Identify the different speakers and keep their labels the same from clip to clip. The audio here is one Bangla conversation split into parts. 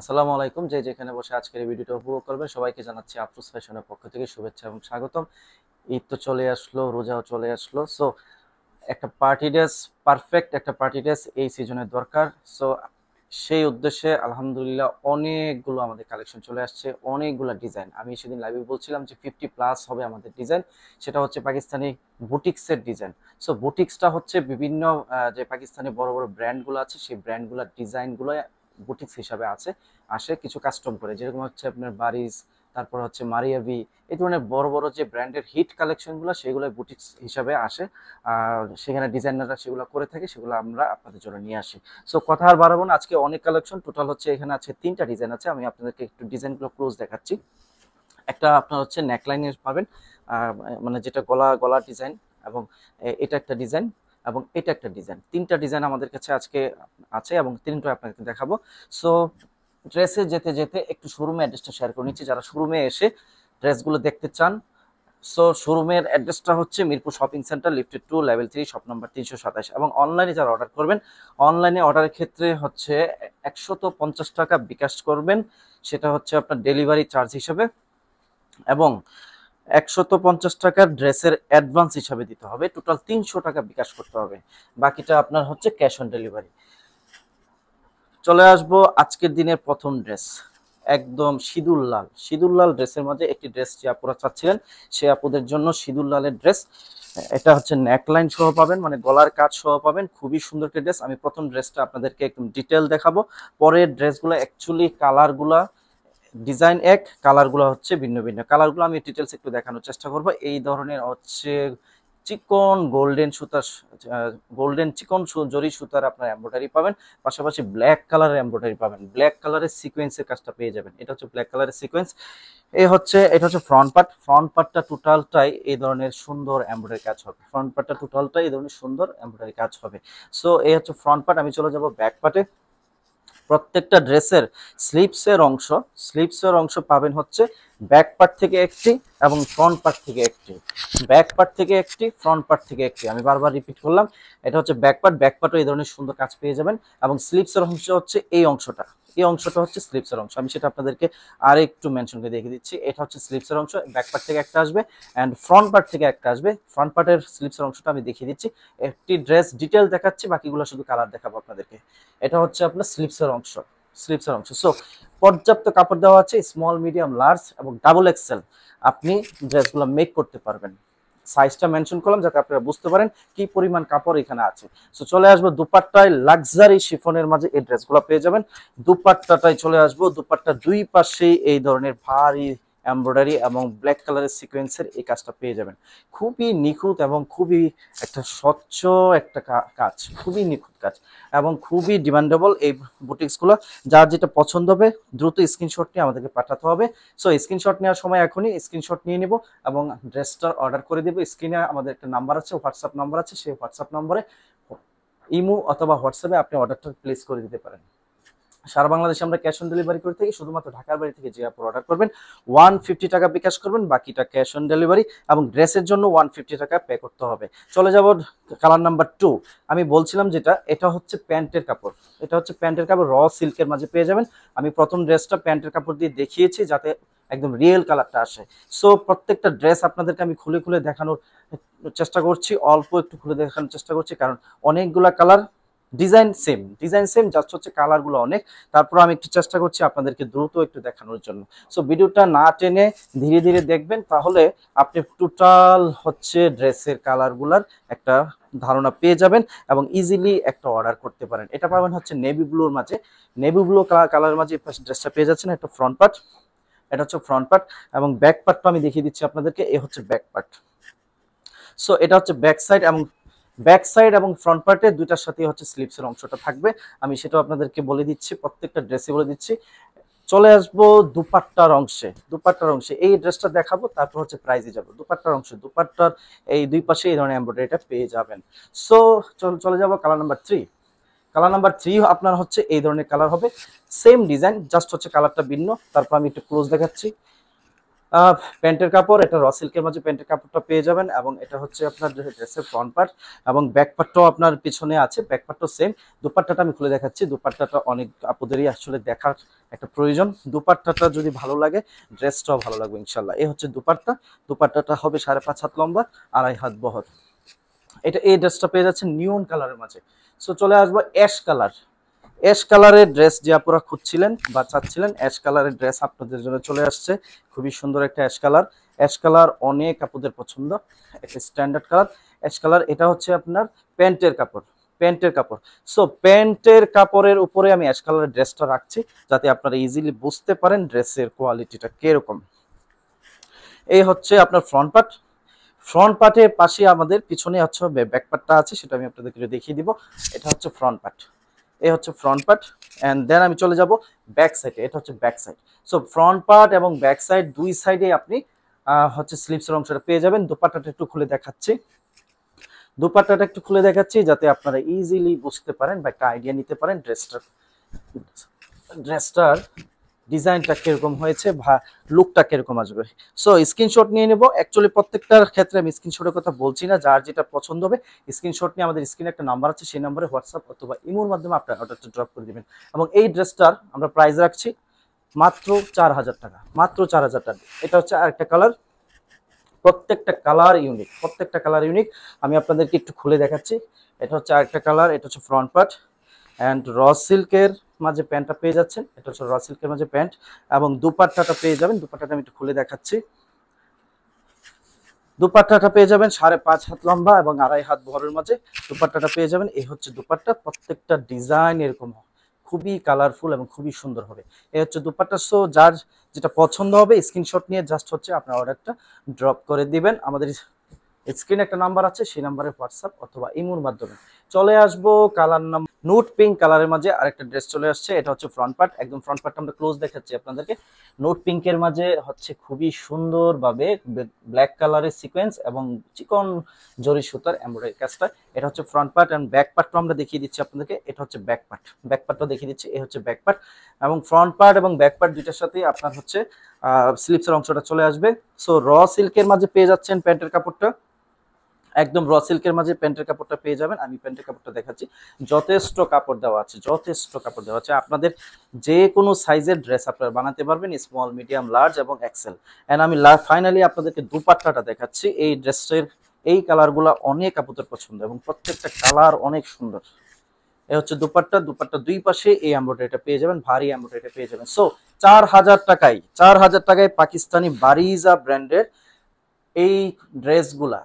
Speaker 1: আসসালামু আলাইকুম। যে যেখানে বসে আজকের এই ভিডিওটা উপভোগ করবেন সবাইকে জানাচ্ছি আফরোজ ফ্যাশনের পক্ষ থেকে শুভেচ্ছা এবং স্বাগতম। ঈদ তো চলে আসলো, রোজাও চলে আসলো। সো একটা পার্টি ড্রেস, পারফেক্ট একটা পার্টি ড্রেস এই সিজনের দরকার। সো সেই উদ্দেশ্যে আলহামদুলিল্লাহ অনেকগুলো আমাদের কালেকশন চলে আসছে, অনেকগুলো ডিজাইন। আমি সেদিন লাইভে বলছিলাম যে 50+ হবে আমাদের ডিজাইন। সেটা হচ্ছে পাকিস্তানি বুটিক্সের ডিজাইন। সো বুটিক্সটা হচ্ছে বিভিন্ন যে পাকিস্তানি বড় বড় ব্র্যান্ডগুলো আছে সেই ব্র্যান্ডগুলোর ডিজাইনগুলো বুটিক্স হিসাবে আসে কিছু কাস্টম করে, যেরকম হচ্ছে আপনার বারিজ, তারপর হচ্ছে মারিয়াবি, এই ধরনের বড় বড় যে ব্র্যান্ডের হিট কালেকশনগুলো সেগুলো বুটিক্স হিসাবে আসে। আর সেখানে ডিজাইনাররা সেগুলো করে থাকে, সেগুলো আমরা আপনাদের জন্য নিয়ে আসি। সো কথা আর বাড়াবো না, আজকে অনেক কালেকশন টোটাল হচ্ছে, এখানে আছে 3টা ডিজাইন আছে। আমি আপনাদেরকে একটু ডিজাইনগুলো ক্লোজ দেখাচ্ছি। একটা আপনার হচ্ছে নেকলাইনের পাবেন, মানে যেটা গলা গলা ডিজাইন, এবং এটা একটা ডিজাইন, এবং এটা একটা ডিজাইন। 3টা ডিজাইন আমাদের কাছে আজকে আছে এবং 3টা আপনাকে দেখাবো। সো ড্রেসে যেতে যেতে একটু শোরুমে অ্যাড্রেসটা শেয়ার করে নিচ্ছি, যারা শোরুমে এসে ড্রেসগুলো দেখতে চান। সো শোরুমের অ্যাড্রেসটা হচ্ছে Mirpur shopping centre, lifted 2, level 3, shop number 327। এবং অনলাইনে যারা অর্ডার করবেন, অনলাইনে অর্ডারের ক্ষেত্রে হচ্ছে 150 টাকা বিকাশ করবেন, সেটা হচ্ছে আপনার ডেলিভারি চার্জ হিসেবে, এবং 150 টাকার ড্রেসের অ্যাডভান্স হিসাবে দিতে হবে। টোটাল 300 টাকা বিকাশ করতে হবে, বাকিটা আপনার হচ্ছে ক্যাশ অন ডেলিভারি। চলে আসবো আজকের দিনের প্রথম ড্রেস, একদম সিঁদুর লাল। সিঁদুর লাল ড্রেসের মধ্যে একটি ড্রেস যে আপুরা চাচ্ছিলেন, সে আপুদের জন্য সিঁদুর লালের ড্রেস। এটা হচ্ছে নেকলাইন সহ পাবেন, মানে গলার কাজ সহ পাবেন, খুবই সুন্দর একটা ড্রেস। আমি প্রথম ড্রেসটা আপনাদেরকে একদম ডিটেল দেখাবো, পরের ড্রেসগুলো অ্যাকচুয়ালি কালারগুলা ডিজাইন এক, কালারগুলো হচ্ছে ভিন্ন ভিন্ন। কালারগুলো আমি ডিটেলস একটু দেখানোর চেষ্টা করব। এই ধরনের হচ্ছে চিকন গোল্ডেন সুতার, গোল্ডেন চিকন জরি সুতার আপনার এমব্রয়ডারি পাবেন, পাশাপাশি ব্ল্যাক কালারের এমব্রয়ডারি পাবেন, ব্ল্যাক কালারের সিকোয়েন্সের কাজটা পেয়ে যাবেন। এটা হচ্ছে ব্ল্যাক কালারের সিকোয়েন্স। এটা হচ্ছে ফ্রন্ট পার্ট। ফ্রন্ট পার্টটা টোটালটাই এই ধরনের সুন্দর এমব্রয়ডারি কাজ হবে। ফ্রন্ট পার্টটা টোটালটাই এই ধরনের সুন্দর এমব্রয়ডারি কাজ হবে। সো এই হচ্ছে ফ্রন্ট পার্ট। আমি চলে যাব ব্যাক পার্টে। প্রত্যেকটা ড্রেসের স্লিপসের অংশ পাবেন হচ্ছে ব্যাক পার্ট থেকে একটি এবং ফ্রন্ট পার্ট থেকে একটি। ব্যাক পার্ট থেকে একটি, ফ্রন্ট পার্ট থেকে একটি, আমি বারবার রিপিট করলাম। এটা হচ্ছে ব্যাক পার্ট। ব্যাক পার্টও এই ধরনের সুন্দর কাজ পেয়ে যাবেন। এবং স্লিপসের অংশ হচ্ছে এই অংশটা হচ্ছে স্লিপসের অংশ। আমি সেটা আপনাদেরকে আর একটু মেনশন করে দেখিয়ে দিচ্ছি। এটা হচ্ছে স্লিপসের অংশ, ব্যাক পার্ট থেকে একটা আসবে অ্যান্ড ফ্রন্ট পার্ট থেকে একটা আসবে। ফ্রন্ট পার্টের স্লিপসের অংশটা আমি দেখিয়ে দিচ্ছি, একটি ড্রেস ডিটেল দেখাচ্ছি, বাকিগুলো শুধু কালার দেখাবো আপনাদেরকে। এটা হচ্ছে আপনার স্লিপসের অংশ। সো পর্যাপ্ত কাপড় দেওয়া আছে, স্মল, মিডিয়াম, লার্জ এবং ডাবল এক্সেল। আপনি ড্রেসগুলো মেক করতে পারবেন। সাইজটা মেনশন করলাম যাতে আপনারা বুঝতে পারেন কি পরিমাণ কাপড় এখানে আছে। সো চলে আসবো দুপাট্টায়, লাক্সারি শিফনের মাঝে এই ড্রেসগুলো পেয়ে যাবেন। দুপাট্টাটায় চলে আসবো, দুপাট্টার দুই পাশেই এই ধরনের ভারী এমব্রয়ডারি এবং ব্ল্যাক কালারের সিকোয়েন্সের এই কাজটা পেয়ে যাবেন। খুবই নিখুঁত এবং খুবই একটা স্বচ্ছ একটা কাজ, খুবই নিখুঁত কাজ এবং খুবই ডিমান্ডেবল এই বুটিক্সগুলো। যার যেটা পছন্দ হবে দ্রুত স্ক্রিনশট নিয়ে আমাদেরকে পাঠাতে হবে। সো স্ক্রিনশট নেওয়ার সময় এখনই স্ক্রিনশট নিয়ে নিব এবং ড্রেসটা অর্ডার করে দেবো। স্ক্রিনে আমাদের একটা নাম্বার আছে, হোয়াটসঅ্যাপ নাম্বার আছে, সেই হোয়াটসঅ্যাপ নম্বরে ইমো অথবা হোয়াটসঅ্যাপে আপনি অর্ডারটা প্লেস করে দিতে পারেন। সারা বাংলাদেশে আমরা ক্যাশ অন ডেলিভারি করে থাকি। শুধুমাত্র ঢাকার বাড়ি থেকে যে আপনি অর্ডার করবেন 150 টাকা বিকাশ করবেন, বাকিটা ক্যাশ অন ডেলিভারি, এবং ড্রেসের জন্য 150 টাকা পে করতে হবে। চলে যাব কালার নাম্বার 2। আমি বলছিলাম যেটা, এটা হচ্ছে প্যান্টের কাপড়। এটা হচ্ছে প্যান্টের কাপড়, র সিল্কের মাঝে পেয়ে যাবেন। আমি প্রথম ড্রেসটা প্যান্টের কাপড় দিয়ে দেখিয়েছি যাতে একদম রিয়েল কালারটা আসে। সো প্রত্যেকটা ড্রেস আপনাদেরকে আমি খুলে খুলে দেখানোর চেষ্টা করছি, অল্প একটু খুলে দেখানোর চেষ্টা করছি, কারণ অনেকগুলা কালার, ডিজাইন সেম জাস্ট হচ্ছে কালারগুলো অনেক। তারপর আমি একটু চেষ্টা করছি আপনাদেরকে দ্রুত একটু দেখানোর জন্য। সো ভিডিওটা না টেনে ধীরে ধীরে দেখবেন, তাহলে আপনি টোটাল হচ্ছে ড্রেসের কালারগুলার একটা ধারণা পেয়ে যাবেন এবং ইজিলি একটা অর্ডার করতে পারেন। এটা পাবেন হচ্ছে নেভি ব্লুর মাঝে, নেভি ব্লু কালারের মাঝে ড্রেসটা পেয়ে যাচ্ছেন। একটা ফ্রন্ট পার্ট, এটা হচ্ছে ফ্রন্ট পার্ট, এবং ব্যাক পার্টটা আমি দেখিয়ে দিচ্ছি আপনাদেরকে। এ হচ্ছে ব্যাক পার্ট। সো এটা হচ্ছে ব্যাক সাইড এবং ফ্রন্ট পার্টে দুইটার সাথে হচ্ছে স্লিপসের অংশটা থাকবে। আমি সেটাও আপনাদেরকে বলে দিচ্ছি, প্রত্যেকটা ড্রেসে বলে দিচ্ছি। চলে আসবো দুপাট্টার অংশে এই ড্রেসটা দেখাবো, তারপর হচ্ছে প্রাইজে যাবো। দুপাট্টার এই দুই পাশে এই ধরনের এমব্রয়ডারিটা পেয়ে যাবেন। সো চলে যাবো কালার নাম্বার 3। কালার নাম্বার 3 আপনার হচ্ছে এই ধরনের কালার হবে, সেম ডিজাইন, জাস্ট হচ্ছে কালারটা ভিন্ন। তারপর আমি একটু ক্লোজ দেখাচ্ছি। প্যান্টের কাপড়, এটা র সিল্কের মাঝে প্যান্টের কাপড়টা পেয়ে যাবেন, এবং এটা হচ্ছে আপনার ড্রেসের ফ্রন্ট পার্ট, এবং ব্যাক পার্টটাও আপনার পিছনে আছে, ব্যাক পার্টও সেম। দুপাট্টাটা আমি খুলে দেখাচ্ছি, দুপাট্টাটা অনেক আপুদেরই আসলে দেখার একটা প্রয়োজন। দুপাট্টাটা যদি ভালো লাগে ড্রেসটাও ভালো লাগবে ইনশাল্লাহ। এই হচ্ছে দুপাট্টা, দুপাট্টাটা হবে 5.5 হাত লম্বা, 2.5 হাত বহর। এটা এই ড্রেসটা পেয়ে যাচ্ছে নিয়ন কালারের মাঝে। সো চলে আসবো অ্যাশ কালার। অ্যাশ কালারের ড্রেস যে আপনারা খুঁজছিলেন বা চাচ্ছিলেন, অ্যাশ কালারের ড্রেস আপনাদের জন্য চলে আসছে। খুবই সুন্দর একটা অ্যাশ কালার। অ্যাশ কালার অনেক আপুদের পছন্দ, একটা স্ট্যান্ডার্ড কালার অ্যাশ কালার। এটা হচ্ছে আপনার প্যান্টের কাপড়, প্যান্টের কাপড়। সো প্যান্টের কাপড়ের উপরে আমি অ্যাশ কালারের ড্রেসটা রাখছি, যাতে আপনারা ইজিলি বুঝতে পারেন ড্রেসের কোয়ালিটিটা কিরকম। এই হচ্ছে আপনার ফ্রন্ট পার্ট। ফ্রন্ট পার্টের পাশে আমাদের পিছনে হচ্ছে ব্যাক পার্টটা আছে, সেটা আমি আপনাদেরকে দেখিয়ে দিব। এটা হচ্ছে ফ্রন্ট পার্ট, এই হচ্ছে ফ্রন্ট পার্ট। অ্যান্ড দেন আমি চলে যাব ব্যাক সাইডে, এটা হচ্ছে back side. So front part এবং ব্যাক সাইড দুই সাইডে আপনি হচ্ছে স্লিপসের অংশটা পেয়ে যাবেন। দুপাট্টাটা একটু খুলে দেখাচ্ছি, দুপাট্টাটা একটু খুলে দেখাচ্ছি যাতে আপনারা ইজিলি বুঝতে পারেন বা একটা আইডিয়া নিতে পারেন ড্রেসটার ডিজাইনটা কিরকম হয়েছে বা লুকটা কিরকম আসবে। সো স্ক্রিনশট নিয়ে নেব। অ্যাকচুয়ালি প্রত্যেকটার ক্ষেত্রে আমি স্ক্রিনশটের কথা বলছি না, যার যেটা পছন্দ হবে স্ক্রিনশট নিয়ে আমাদের স্ক্রিনে একটা নাম্বার আছে, সেই নাম্বারে হোয়াটসঅ্যাপ অথবা ইমোর মাধ্যমে আপনার অর্ডারটা ড্রপ করে দিবেন। এবং এই ড্রেসটার আমরা প্রাইস রাখছি মাত্র 4,000 টাকা, মাত্র 4,000 টাকা। এটা হচ্ছে আরেকটা কালার, প্রত্যেকটা কালার ইউনিক, প্রত্যেকটা কালার ইউনিক। আমি আপনাদেরকে একটু খুলে দেখাচ্ছি। এটা হচ্ছে আরেকটা কালার, এটা হচ্ছে ফ্রন্ট পার্ট অ্যান্ড র সিল্কের মাঝে প্যান্টটা পেয়ে যাচ্ছেন। এটা হচ্ছে র সিল্কের মাঝে প্যান্ট, এবং দুপাট্টাটা পেয়ে যাবেন। দুপাট্টাটা আমি একটু খুলে দেখাচ্ছি। দুপাট্টাটা পেয়ে যাবেন 5.5 হাত লম্বা এবং 2.5 হাত বহরের মাঝে দুপাট্টাটা পেয়ে যাবেন। এই হচ্ছে দুপাট্টা, প্রত্যেকটা ডিজাইন এরকম খুবই কালারফুল এবং খুবই সুন্দর হবে। এই হচ্ছে দুপাট্টা। সো যার যেটা পছন্দ হবে স্ক্রিনশট নিয়ে জাস্ট হচ্ছে আপনার অর্ডারটা ড্রপ করে দিবেন। আমাদের স্ক্রিনে একটা নাম্বার আছে, সেই নাম্বারে হোয়াটসঅ্যাপ অথবা ইমোর মাধ্যমে। চলে আসবো কালার নাম নোট পিঙ্ক কালারের মাঝে আরেকটা ড্রেস চলে আসছে। এটা হচ্ছে ফ্রন্ট পার্ট, একদম ফ্রন্ট পার্টটা আমরা ক্লোজ দেখাচ্ছি আপনাদেরকে। নোট পিঙ্কের মাঝে হচ্ছে খুবই সুন্দরভাবে ব্ল্যাক কালারের সিকোয়েন্স এবং চিকন জরি সুতার এমব্রয়ডারি কাজটা। এটা হচ্ছে ফ্রন্ট পার্ট, এন্ড ব্যাক পার্টটা আমরা দেখিয়ে দিচ্ছি আপনাদেরকে। এটা হচ্ছে ব্যাক পার্ট, ব্যাক পার্টটা দেখিয়ে দিচ্ছি। এই হচ্ছে ব্যাক পার্ট, এবং ফ্রন্ট পার্ট এবং ব্যাক পার্ট দুইটার সাথেই আপনার হচ্ছে স্লিপসের অংশটা চলে আসবে। সো র সিল্কের মাঝে পেয়ে যাচ্ছেন প্যান্টের কাপড়টা, একদম র সিল্কের মাঝে প্যান্টের কাপড়টা পেয়ে যাবেন। আমি প্যান্টের কাপড়টা দেখাচ্ছি, যথেষ্ট কাপড় দেওয়া আছে, যথেষ্ট কাপড় দেওয়া আছে। আপনাদের যে কোনো সাইজের ড্রেস আপনারা বানাতে পারবেন, স্মল, মিডিয়াম, লার্জ এবং এক্সেল। এন্ড আমি ফাইনালি আপনাদেরকে দুপাট্টাটা দেখাচ্ছি। এই ড্রেসের এই কালারগুলো অনেক আপুদের পছন্দ এবং প্রত্যেকটা কালার অনেক সুন্দর। এই হচ্ছে দুপাট্টা, দুপাট্টা দুই পাশে এই এমব্রয়ডারিটা পেয়ে যাবেন, ভারী এমব্রয়ডারিটা পেয়ে যাবেন। সো 4,000 টাকায়, 4,000 টাকায় পাকিস্তানি বারিজা ব্র্যান্ডের এই ড্রেসগুলা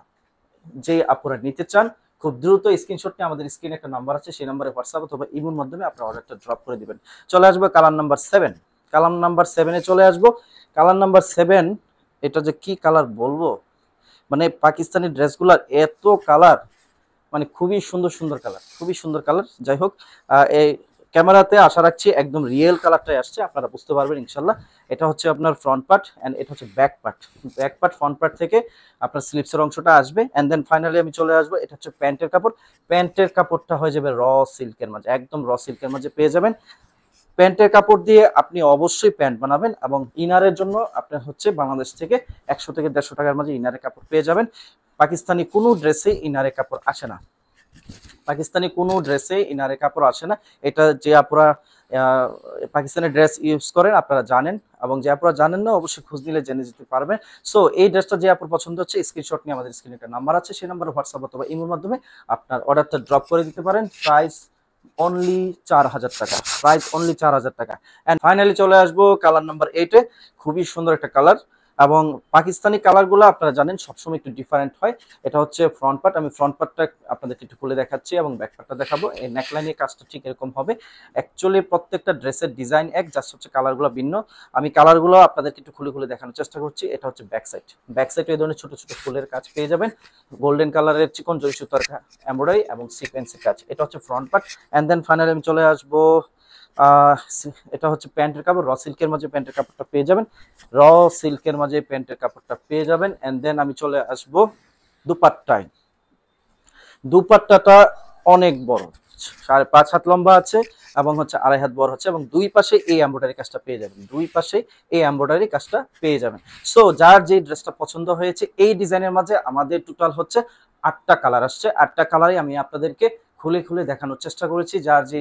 Speaker 1: যে আপনারা নিতে চান, খুব দ্রুত স্ক্রিনশট নিয়ে আমাদের স্ক্রিনে একটা নাম্বার আছে, সেই নাম্বারে হোয়াটসঅ্যাপ অথবা ইমোর মাধ্যমে আপনার অর্ডারটা ড্রপ করে দিবেন। চলে আসবো কালার নাম্বার 7, কালার নাম্বার 7-এ চলে আসবো। কালার নাম্বার 7, এটা যে কি কালার বলবো, মানে পাকিস্তানি ড্রেসগুলার এত কালার, মানে খুবই সুন্দর সুন্দর কালার, খুবই সুন্দর কালার। যাই হোক, এই ক্যামেরাতে আশা রাখছি একদম রিয়েল কালারটাই আসছে, আপনারা বুঝতে পারবেন ইনশাল্লাহ। এটা হচ্ছে আপনার ফ্রন্ট পার্ট এন্ড এটা হচ্ছে back part. Back part front part থেকে আপনার স্লিপসের অংশটা আসবে, এন্ড দেন ফাইনালি আমি চলে আসবো। এটা হচ্ছে প্যান্টের কাপড়, প্যান্টের কাপড়টা হয়ে যাবে র সিল্কের মাঝে, একদম র সিল্কের মাঝে পেয়ে যাবেন। প্যান্টের কাপড় দিয়ে আপনি অবশ্যই প্যান্ট বানাবেন, এবং ইনারের জন্য আপনার হচ্ছে বাংলাদেশ থেকে 100 থেকে 150 টাকার মাঝে ইনারের কাপড় পেয়ে যাবেন। পাকিস্তানি কোনো ড্রেসে ইনারের কাপড় আসে না, পাকিস্তানি কোনো ড্রেসে ইনারে কাপড় আসে না। এটা যে আপনারা পাকিস্তানি ড্রেস ইউজ করেন আপনারা জানেন, এবং যে আপনারা জানেন না অবশ্যই খোঁজ নিলে জেনে যেতে পারবেন। সো এই ড্রেসটা যে আপনার পছন্দ হচ্ছে স্ক্রিনশট নিয়ে আমাদের স্ক্রিনে একটা নাম্বার আছে, সেই নাম্বারে হোয়াটসঅ্যাপ অথবা ইমোর মাধ্যমে আপনার অর্ডারটা ড্রপ করে দিতে পারেন। প্রাইস অনলি 4,000 টাকা, প্রাইস অনলি 4,000 টাকা। এন্ড ফাইনালি চলে আসবো কালার নাম্বার 8-এ, খুবই সুন্দর একটা কালার, এবং পাকিস্তানি কালারগুলো আপনারা জানেন সবসময় একটু ডিফারেন্ট হয়। এটা হচ্ছে ফ্রন্ট পার্ট, আমি ফ্রন্ট পার্টটা আপনাদেরকে একটু খুলে দেখাচ্ছি এবং ব্যাক পার্টটা দেখাবো। এই নেকলাইনের কাজটা ঠিক এরকম হবে। অ্যাকচুয়ালি প্রত্যেকটা ড্রেসের ডিজাইন এক, জাস্ট হচ্ছে কালারগুলো ভিন্ন। আমি কালারগুলো আপনাদেরকে একটু খুলে খুলে দেখানোর চেষ্টা করছি। এটা হচ্ছে ব্যাক সাইড, ব্যাক সাইডে এই ধরনের ছোট ছোট ফুলের কাজ পেয়ে যাবেন, গোল্ডেন কালারের চিকন জরি সুতার এমব্রয়ডারি এবং সিকোয়েন্সের কাজ। এটা হচ্ছে front part, and then finally আমি চলে আসবো। এটা হচ্ছে প্যান্টের কাপড়, র সিল্কের মাঝে প্যান্টের কাপড়টা পেয়ে যাবেন, র সিল্কের মাঝে প্যান্টের কাপড়টা পেয়ে যাবেন। এন্ড দেন আমি চলে আসবো দুপাট্টায়। দুপাট্টাটা অনেক বড়, 5.5 হাত লম্বা আছে এবং হচ্ছে 2.5 হাত বড় হচ্ছে এবং দুই পাশে এই এমব্রয়ডারি কাজটা পেয়ে যাবেন, দুই পাশে এই এমব্রয়ডারি কাজটা পেয়ে যাবেন। সো যার যে ড্রেসটা পছন্দ হয়েছে, এই ডিজাইনের মাঝে আমাদের টোটাল হচ্ছে 8টা কালার আসছে। 8টা কালারই আমি আপনাদেরকে খুলে খুলে দেখানোর চেষ্টা করেছি। যার যে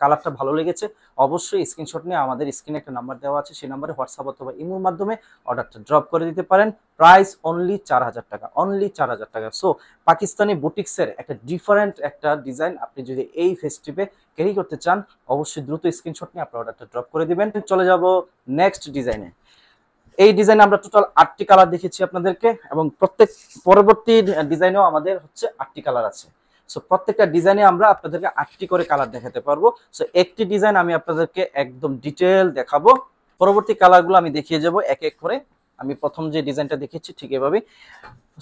Speaker 1: কালারটা ভালো লেগেছে অবশ্যই স্ক্রিনশট নিয়ে আমাদের স্ক্রিনে একটা নাম্বার দেওয়া আছে, সেই নাম্বারে হোয়াটসঅ্যাপ অথবা ইমোর মাধ্যমে অর্ডারটা ড্রপ করে দিতে পারেন। প্রাইস অনলি 4000 টাকা, অনলি 4000 টাকা। সো পাকিস্তানি বুটিক্সের একটা ডিফারেন্ট একটা ডিজাইন আপনি যদি এই ফেস্টিভে ক্যারি করতে চান অবশ্যই দ্রুত স্ক্রিনশট নিয়ে আপনার অর্ডারটা ড্রপ করে দিবেন। চলে যাব নেক্সট ডিজাইনে। এই ডিজাইনে আমরা টোটাল 8টি কালার দেখেছি আপনাদেরকে এবং প্রত্যেক পরবর্তী ডিজাইনেও আমাদের হচ্ছে 8টি কালার আছে। সো প্রত্যেকটা ডিজাইনে আমরা আপনাদেরকে 8টি করে কালার দেখাতে পারবো। সো একটি ডিজাইন আমি আপনাদেরকে একদম ডিটেল দেখাবো, পরবর্তী কালারগুলো আমি দেখিয়ে যাব এক এক করে। আমি প্রথম যে ডিজাইনটা দেখেছি ঠিক এভাবে।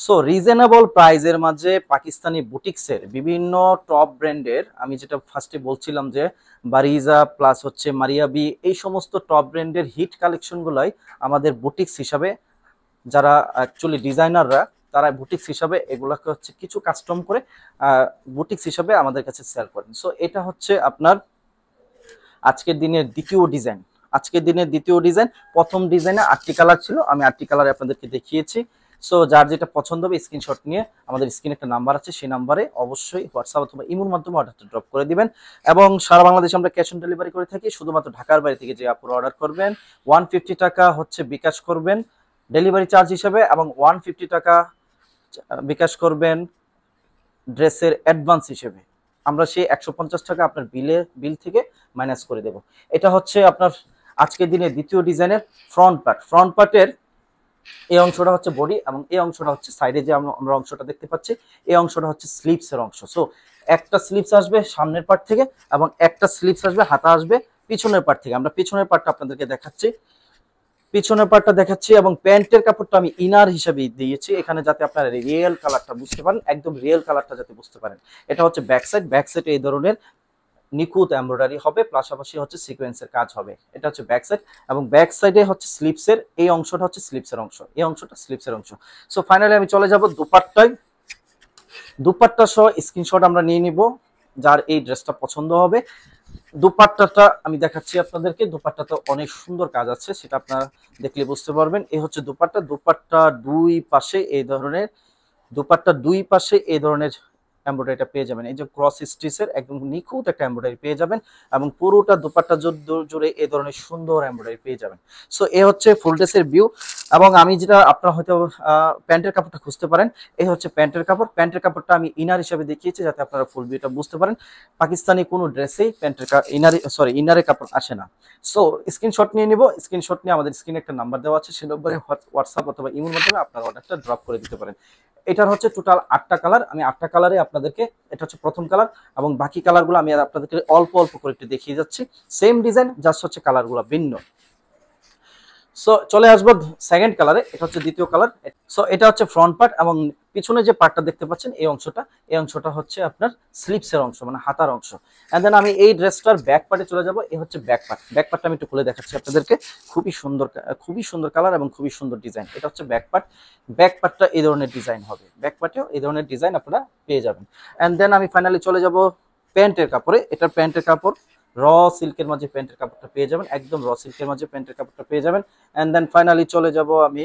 Speaker 1: সো রিজনেবল প্রাইজের মাঝে পাকিস্তানি বুটিক্সের বিভিন্ন টপ ব্র্যান্ডের, আমি যেটা ফার্স্টে বলছিলাম যে বারিজা প্লাস হচ্ছে মারিয়াবি, এই সমস্ত টপ ব্র্যান্ডের হিট কালেকশনগুলাই আমাদের বুটিক্স হিসাবে, যারা অ্যাকচুয়ালি ডিজাইনাররা তারা বুটিক্স হিসাবে এগুলাকে হচ্ছে কিছু কাস্টম করে বুটিক্স হিসাবে আমাদের কাছে সেল করেন। সো এটা হচ্ছে আপনার আজকের দিনের দ্বিতীয় ডিজাইন। আজকের দিনের দ্বিতীয় ডিজাইন, প্রথম ডিজাইনে 8টি কালার ছিল, আমি 8টি কালার আপনাদেরকে দেখিয়েছি। সো যার যেটা পছন্দ হবে স্ক্রিনশট নিয়ে আমাদের স্ক্রিনে একটা নাম্বার আছে, সেই নাম্বারে অবশ্যই হোয়াটসঅ্যাপ অথবা ইমোর মাধ্যমে অর্ডারটা ড্রপ করে দিবেন। এবং সারা বাংলাদেশে আমরা ক্যাশ অন ডেলিভারি করে থাকি। শুধুমাত্র ঢাকার বাইরে থেকে যে আপুরা অর্ডার করবেন 150 টাকা হচ্ছে বিকাশ করবেন ডেলিভারি চার্জ হিসেবে এবং 150 টাকা বিকাশ করবেন ড্রেসের অ্যাডভান্স হিসেবে। আমরা সেই 150 টাকা আপনার বিল থেকে মাইনাস করে দেব। এটা হচ্ছে আপনার আজকের দিনে দ্বিতীয় ডিজাইনের ফ্রন্ট পার্ট। ফ্রন্ট পার্টের এই অংশটা হচ্ছে বডি এবং এই অংশটা হচ্ছে সাইডে যে আমরা অংশটা দেখতে পাচ্ছি, এই অংশটা হচ্ছে স্লিভসের অংশ। সো একটা স্লিভস আসবে সামনের পার্ট থেকে এবং একটা স্লিভস আসবে, হাতা আসবে পিছনের পার্ট থেকে। আমরা পিছনের পার্টটা আপনাদেরকে দেখাচ্ছি, পিছনের পার্টটা দেখাচ্ছি এবং প্যান্টের কাপড়টা আমি ইনার হিসেবে দিয়েছি এখানে, যাতে আপনারা রিয়েল কালারটা বুঝতে পারেন, একদম রিয়েল কালারটা যাতে বুঝতে পারেন। এটা হচ্ছে ব্যাক সাইড। ব্যাক সাইডে এই ধরনের নিখুঁত এমব্রয়ডারি হবে, পাশাপাশি হচ্ছে সিকোয়েন্সের কাজ হবে। এটা হচ্ছে ব্যাক সাইড এবং ব্যাক সাইডে হচ্ছে স্লিভসের এই অংশটা হচ্ছে স্লিভসের অংশ, এই অংশটা স্লিভসের অংশ। সো ফাইনালি আমি চলে যাব দুপাট্টায়। দুপাট্টা সহ স্ক্রিনশট আমরা নিয়ে নিব যার এই ড্রেসটা পছন্দ হবে। দুপাট্টাটা আমি দেখাচ্ছি আপনাদেরকে। দুপাট্টাতে অনেক সুন্দর কাজ আছে, সেটা আপনারা দেখলে বুঝতে পারবেন। এই হচ্ছে দুপাট্টা। দুপাট্টা দুই পাশে এই ধরনের, দুপাট্টা দুই পাশে এই ধরনের এমব্রয়ডারিটা পেয়ে যাবেন। এই যে ক্রস স্টিচের একদম নিখুঁত একটা এমব্রয়ডারি পেয়ে যাবেন এবং পুরোটা দুপাট্টা জুড়ে এই ধরনের সুন্দর এমব্রয়ডারি পেয়ে যাবেন। সো এ হচ্ছে ফুল ড্রেসের ভিউ। এবং আমি যেটা আপনারা হয়তো প্যান্টের কাপড়টা খুঁজতে পারেন, এই হচ্ছে প্যান্টের কাপড়। প্যান্টের কাপড়টা আমি ইনার হিসেবে দেখিয়েছি যাতে আপনারা ফুল ভিউটা বুঝতে পারেন। পাকিস্তানি কোনো ড্রেসেই প্যান্টের ইনারের কাপড় আসে না। সো স্ক্রিনশট নিয়ে নিব, স্ক্রিনশট নিয়ে আমাদের স্ক্রিনে একটা নাম্বার দেওয়া আছে, সেই নম্বরে হোয়াটসঅ্যাপ অথবা ইমের মাধ্যমে আপনার অর্ডারটা ড্রপ করে দিতে পারেন। এটার হচ্ছে টোটাল 8টা কালার। আমি 8টা কালারে আপনাদেরকে, এটা হচ্ছে প্রথম কালার এবং বাকি কালারগুলো আমি আপনাদেরকে অল্প অল্প করে একটু দেখিয়ে যাচ্ছি। সেম ডিজাইন, জাস্ট হচ্ছে কালারগুলো ভিন্ন। সো চলে আসবো সেকেন্ড কালারে। এটা হচ্ছে দ্বিতীয় কালার। সো এটা হচ্ছে ফ্রন্ট পার্ট এবং পিছনে যে পার্টটা দেখতে পাচ্ছেন এই অংশটা হচ্ছে আপনার স্লিভসের অংশ, মানে হাতার অংশ। এন্ড দেন আমি এই ড্রেসটার ব্যাক পার্টে চলে যাব। এই হচ্ছে ব্যাক পার্ট। ব্যাক পার্টটা আমি একটু খুলে দেখাচ্ছি আপনাদেরকে। খুবই সুন্দর কালার এবং খুবই সুন্দর ডিজাইন। এটা হচ্ছে ব্যাক পার্ট। ব্যাক পার্টটা এই ধরনের ডিজাইন হবে, ব্যাক পার্টেও এই ধরনের ডিজাইন আপনারা পেয়ে যাবেন। এন্ড দেন আমি ফাইনালি চলে যাব প্যান্টের কাপড়ে। এটার প্যান্টের কাপড় র সিল্কের মাঝে প্যান্টের কাপড়টা পেয়ে যাবেন, একদম র সিল্কের মাঝে প্যান্টের কাপড়টা পেয়ে যাবেন। এন্ড দেন ফাইনালি চলে যাব আমি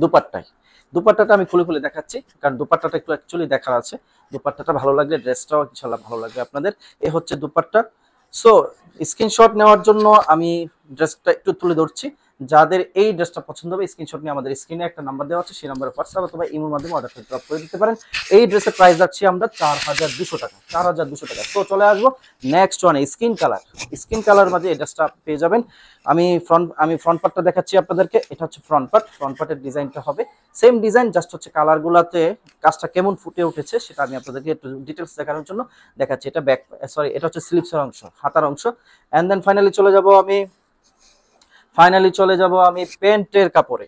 Speaker 1: দুপাট্টায়। দুপাট্টাটা আমি খুলে খুলে দেখাচ্ছি, কারণ দুপাট্টাটা একটু অ্যাকচুয়ালি দেখার আছে। দুপাট্টাটা ভালো লাগলে ড্রেসটাও ইনশাআল্লাহ ভালো লাগবে আপনাদের। এই হচ্ছে দুপাট্টা। সো স্ক্রিনশট নেওয়ার জন্য আমি ড্রেসটা একটু তুলে ধরছি। যাদের এই ড্রেসটা পছন্দ হবে স্ক্রিনশট নিয়ে আমাদের স্ক্রিনে একটা নাম্বার দেওয়া আছে, সেই নাম্বারে হোয়াটসঅ্যাপ অথবা ইমোর মাধ্যমে অর্ডারটা ড্রপ করে দিতে পারেন। এই ড্রেসের প্রাইস রাখছি আমরা 4200 টাকা, 4200 টাকা। তো চলে আসবো next one, skin colour. Skin colour মাঝে এই ড্রেসটা পেয়ে যাবেন। আমি ফ্রন্ট পার্টটা দেখাচ্ছি আপনাদেরকে। এটা হচ্ছে ফ্রন্ট পার্ট। ফ্রন্ট পার্টের ডিজাইনটা হবে সেম ডিজাইন, জাস্ট হচ্ছে কালারগুলোতে কাজটা কেমন ফুটে উঠেছে সেটা আমি আপনাদেরকে একটু ডিটেলস দেখানোর জন্য দেখাচ্ছি। এটা এটা হচ্ছে স্লিভসের অংশ, হাতার অংশ। এন্ড দেন ফাইনালি চলে যাব আমি প্যান্টের কাপড়ে।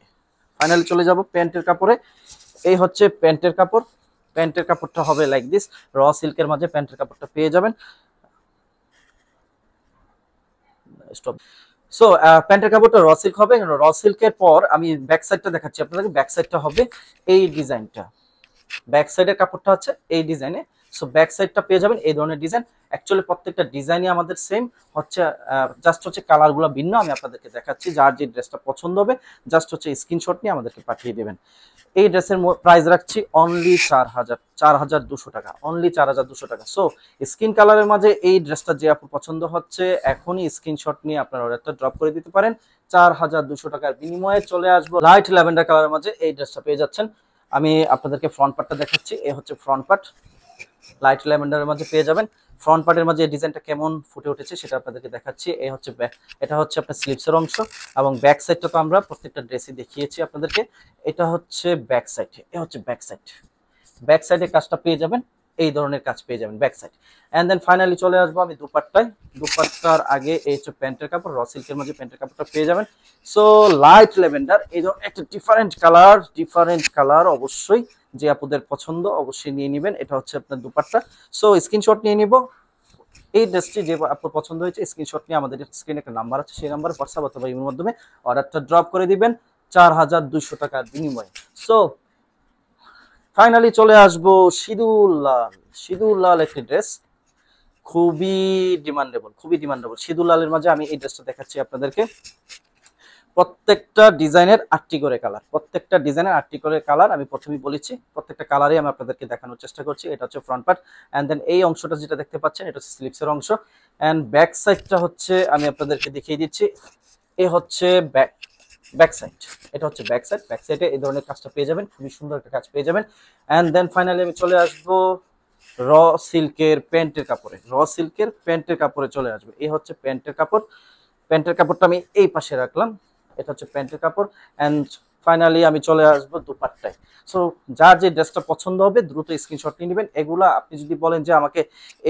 Speaker 1: এই হচ্ছে প্যান্টের কাপড়। প্যান্টের কাপড়টা হবে লাইক দিস, র সিল্কের মাঝে প্যান্টের কাপড়টা পেয়ে যাবেন। সো প্যান্টের কাপড়টা র সিল্ক হবে। র সিল্কের পর আমি ব্যাক সাইডটা দেখাচ্ছি আপনাদেরকে। ব্যাক সাইডটা হবে এই ডিজাইনটা, ব্যাক সাইডের কাপড়টা হচ্ছে এই ডিজাইনে। সো ব্যাক সাইডটা পেয়ে যাবেন এই ধরনের ডিজাইন। অ্যাকচুয়ালি প্রত্যেকটা ডিজাইনই আমাদের সেম হচ্ছে, জাস্ট হচ্ছে কালারগুলো ভিন্ন। আমি আপনাদেরকে দেখাচ্ছি, যার যে ড্রেসটা পছন্দ হবে জাস্ট হচ্ছে স্ক্রিনশট নিয়ে আমাদেরকে পাঠিয়ে দেবেন। এই ড্রেসের প্রাইস রাখছি অনলি 4200 টাকা, অনলি 4200 টাকা। সো স্কিন কালারের মাঝে এই ড্রেসটা যে আপু পছন্দ হচ্ছে এখনই স্ক্রিনশট নিয়ে আপনার অর্ডারটা ড্রপ করে দিতে পারেন। 4200 টাকার বিনিময়ে চলে আসবো লাইট ল্যাভেন্ডার কালারের মাঝে এই ড্রেসটা পেয়ে যাচ্ছেন। আমি আপনাদেরকে ফ্রন্ট পার্টটা দেখাচ্ছি, এই হচ্ছে ফ্রন্ট পার্ট, লাইট ল্যাভেন্ডারের মাঝে পেয়ে যাবেন। ফ্রন্ট পার্টের মাঝে ডিজাইনটা কেমন ফুটে উঠেছে সেটা আপনাদেরকে দেখাচ্ছি। এই হচ্ছে এটা হচ্ছে আপনার স্লিভসের অংশ, এবং ব্যাক সাইডটা তো আমরা প্রত্যেকটা ড্রেসে দেখিয়েছি আপনাদেরকে। এটা হচ্ছে ব্যাক সাইড, এটা হচ্ছে ব্যাক সাইড। ব্যাক সাইডে কাজটা পেয়ে যাবেন, এই ধরনের কাজ পেয়ে যাবেন back side. And then finally চলে আসবো আমি দুপাট্টায়। দুপাট্টার আগে এই হচ্ছে প্যান্টের কাপড়, র সিল্কের মাঝে প্যান্টের কাপড়টা পেয়ে যাবেন। সো লাইট ল্যাভেন্ডার, এই ধরনের একটা ডিফারেন্ট কালার অবশ্যই যে আপনাদের পছন্দ অবশ্যই নিয়ে নেবেন। এটা হচ্ছে আপনার দুপাট্টা। সো স্ক্রিনশট নিয়ে নিব। এই ড্রেসটি যে আপনার পছন্দ হয়েছে স্ক্রিনশট নিয়ে আমাদের স্ক্রিনে একটা নাম্বার আছে, সেই নাম্বারে হোয়াটসঅ্যাপ অথবা ইমের মাধ্যমে অর্ডারটা ড্রপ করে দিবেন 4200 টাকার বিনিময়ে। সো ফাইনালি চলে আসবো সিঁদুর লাল একটি ড্রেস, খুবই ডিমান্ডেবল সিঁদুর লালের মাঝে আমি এই ড্রেসটা দেখাচ্ছি আপনাদেরকে। প্রত্যেকটা ডিজাইনের 8টি করে কালার, আমি প্রথমেই বলেছি প্রত্যেকটা কালারই আমি আপনাদেরকে দেখানোর চেষ্টা করছি। এটা হচ্ছে ফ্রন্ট পার্ট, এন্ড দেন এই অংশটা যেটা দেখতে পাচ্ছেন এটা হচ্ছে স্লিভসের অংশ, এন্ড ব্যাক সাইডটা হচ্ছে আমি আপনাদেরকে দেখিয়ে দিচ্ছি। এই হচ্ছে ব্যাক সাইড, এটা হচ্ছে ব্যাক সাইডে এই ধরনের কাজটা পেয়ে যাবেন, খুবই সুন্দর একটা কাজ পেয়ে যাবেন। এন্ড দেন ফাইনালি আমি চলে আসবো র সিল্কের প্যান্টের কাপড়ে চলে আসবে। এই হচ্ছে প্যান্টের কাপড়টা আমি এই পাশে রাখলাম, এটা হচ্ছে প্যান্টের কাপড়। এন্ড ফাইনালি আমি চলে আসবো দুপাট্টায়। সো যার যে ড্রেসটা পছন্দ হবে দ্রুত স্ক্রিনশট নিয়ে নেবেন। এগুলা আপনি যদি বলেন যে আমাকে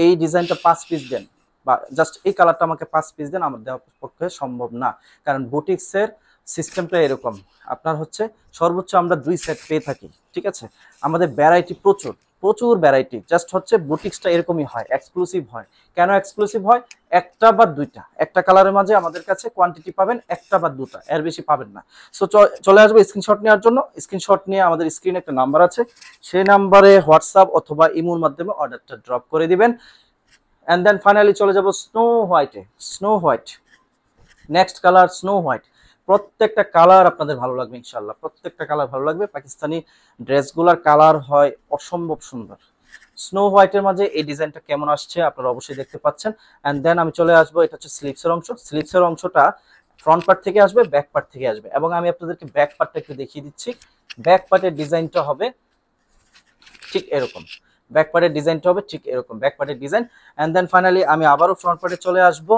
Speaker 1: এই ডিজাইনটা 5 পিস দেন বা জাস্ট এই কালারটা আমাকে 5 পিস দেন, আমার দেওয়ার পক্ষে সম্ভব না, কারণ বুটিক্সের সিস্টেমটা এরকম, আপনার হচ্ছে সর্বোচ্চ আমরা 2 সেট পেয়ে থাকি, ঠিক আছে। আমাদের ভ্যারাইটি প্রচুর ভ্যারাইটি, জাস্ট হচ্ছে বুটিক্সটা এরকমই হয়, এক্সক্লুসিভ হয়। কেন এক্সক্লুসিভ হয়? একটা বা দুইটা, একটা কালারের মাঝে আমাদের কাছে কোয়ান্টিটি পাবেন একটা বা দুটা, এর বেশি পাবেন না। সো চলে আসবো স্ক্রিনশট নেওয়ার জন্য। স্ক্রিনশট নিয়ে আমাদের স্ক্রিনে একটা নাম্বার আছে, সেই নাম্বারে হোয়াটসঅ্যাপ অথবা ইমোর মাধ্যমে অর্ডারটা ড্রপ করে দিবেন। এন্ড দেন ফাইনালি চলে যাব snow white, next colour snow white. প্রত্যেকটা কালার আপনাদের ভালো লাগবে ইনশাআল্লাহ, প্রত্যেকটা কালার ভালো লাগবে। পাকিস্তানি ড্রেসগুলোর কালার হয় অসম্ভব সুন্দর। স্নো হোয়াইটের মাঝে এই ডিজাইনটা কেমন আসছে আপনারা অবশ্যই দেখতে পাচ্ছেন। এন্ড দেন আমি চলে আসবো, এটা হচ্ছে স্লিভসের অংশটা ফ্রন্ট পার্ট থেকে আসবে, ব্যাক পার্ট থেকে আসবে, এবং আমি আপনাদেরকে ব্যাক পার্টটা একটু দেখিয়ে দিচ্ছি। ব্যাক পার্টের ডিজাইনটা হবে ঠিক এরকম, ব্যাক পার্টের ডিজাইন। এন্ড দেন ফাইনালি আমি আবারও ফ্রন্ট পার্টে চলে আসবো।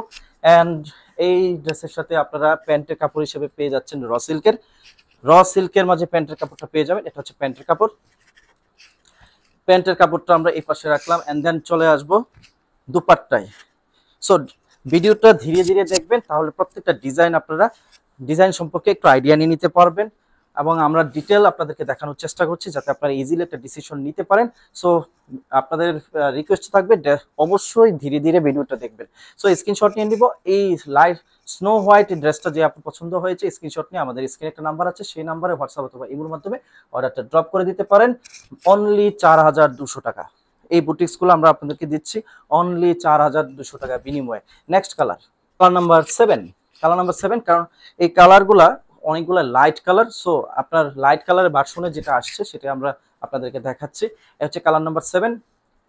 Speaker 1: এন্ড এই ড্রেসের সাথে আপনারা প্যান্টের কাপড় হিসেবে পেয়ে যাচ্ছেন র সিল্কের মাঝে প্যান্টের কাপড়টা পেয়ে যাবেন। এটা হচ্ছে প্যান্টের কাপড়টা আমরা এই পাশে রাখলাম। এন্ড দেন চলে আসবো দুপাট্টায়। সো ভিডিওটা ধীরে ধীরে দেখবেন, তাহলে প্রত্যেকটা ডিজাইন সম্পর্কে একটু আইডিয়া নিয়ে নিতে পারবেন, এবং আমরা ডিটেল আপনাদেরকে দেখানোর চেষ্টা করছি যাতে আপনারা ইজিলি একটা ডিসিশন নিতে পারেন। সো আপনাদের রিকোয়েস্ট থাকবে অবশ্যই ধীরে ধীরে ভিডিওটা দেখবেন। সো স্ক্রিনশট নিয়ে নিব। এই লাইট স্নো হোয়াইট ড্রেসটা যে আপনার পছন্দ হয়েছে স্ক্রিনশট নিয়ে আমাদের স্ক্রিনে একটা নাম্বার আছে, সেই নাম্বারে হোয়াটসঅ্যাপ অথবা ইমোর মাধ্যমে অর্ডারটা ড্রপ করে দিতে পারেন অনলি 4200 টাকা। এই বুটিক্সগুলো আমরা আপনাদেরকে দিচ্ছি অনলি 4200 টাকা বিনিময়ে। নেক্সট কালার নাম্বার 7, কারণ এই কালারগুলা অনেকগুলো লাইট কালার। সো আপনার লাইট কালারের ভার্সনে যেটা আসছে সেটা আমরা আপনাদেরকে দেখাচ্ছি। এটা হচ্ছে কালার নাম্বার 7।